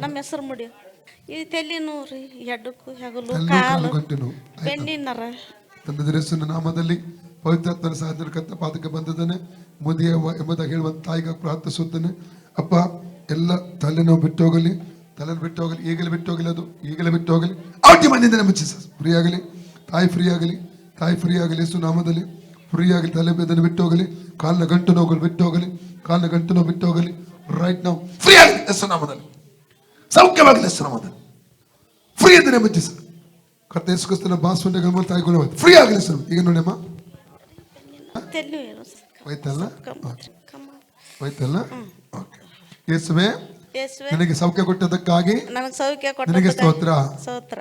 ನಮ್ಮ ಹೆಸರು ಮುಡಿ. ಈ ತಲೆ ನೋವ್ರಿ, ಎಡ್ಡಕ್ಕೂ ಹೆಗಲು ತಲೆನೋವು, ಕಾಲು ಕಾಲು ಗಂಟು ನೋವು. ಬೆನ್ನಿನರ. ತಂದೆಯ ಹೆಸರಿನ ನಾಮದಲ್ಲಿ ಪವಿತ್ರಾತ್ಮನ ಸಹಾಯದಿಂದ ಕತ್ತ ಪಾದಕ್ಕೆ ಬಂದಿದ್ದಾನೆ. ಮುದಿಯ ಎಂಬುದಾಗಿ ಹೇಳುವಂತ ತಾಯಿಗೆ ಪ್ರಾರ್ಥಿಸುತ್ತೇನೆ. ಅಪ್ಪ, ಎಲ್ಲ ತಲೆನೋವು ಬಿಟ್ಟು ಹೋಗಲಿ, ತಲೆನೋವು ಬಿಟ್ಟು ಹೋಗಲಿ, ಈಗಲೇ ಬಿಟ್ಟು ಹೋಗಲಿ, ಅದು ಈಗಲೇ ಬಿಟ್ಟು ಹೋಗಲಿ. ಆಟಿ ಮಣ್ಣಿಂದ ನಮ್ಮ ಫ್ರೀ ಆಗಲಿ, ತಾಯಿ ಫ್ರೀ ಆಗಲಿ, ತಾಯಿ ಫ್ರೀ ಆಗಲಿ. ಯೇಸು ನಾಮದಲ್ಲಿ ಫ್ರೀ ಆಗಲಿ. ತಲೆ ಬೇದನೆ ಬಿಟ್ಟು ಹೋಗಲಿ, ಕಾಲಿನ ಗಂಟು ನೋವುಗಳು ಬಿಟ್ಟು ಹೋಗಲಿ, ಕಾಲಿನ ಗಂಟು ನೋವು ಬಿಟ್ಟು ಹೋಗಲಿ. ರೈಟ್ ನಾವು ಫ್ರೀ ಆಗಲಿ ಯೇಸು ನಾಮದಲ್ಲಿ, ಸೌಖ್ಯವಾಗಲಿ ಯೇಸು ನಾಮದಲ್ಲಿ. ಫ್ರೀ ಇದ್ದೇನೆ ನಮ್ಮ ಜೀಸಸ್. ಕರ್ತ ಯೇಸು ಕ್ರಿಸ್ತನ ಬಾಸುಂಡೆಗಳ ಮೂಲಕ ತಾಯಿಗಳು ಫ್ರೀ ಆಗಲಿ ಸರ್. ಈಗ ನೋಡಮ್ಮ, ಹೋಯ್ತಲ್ಲ, ಹೋಯ್ತಲ್ಲ. ಓಕೆ. ಯೇಸುವೆ, ನಿನಗೆ ಸೌಖ್ಯ ಕೊಟ್ಟದಕ್ಕಾಗಿ ನನಗೆ ಸೌಖ್ಯ ನಿನಗೆ ಸ್ತೋತ್ರ. ಸ್ತೋತ್ರ.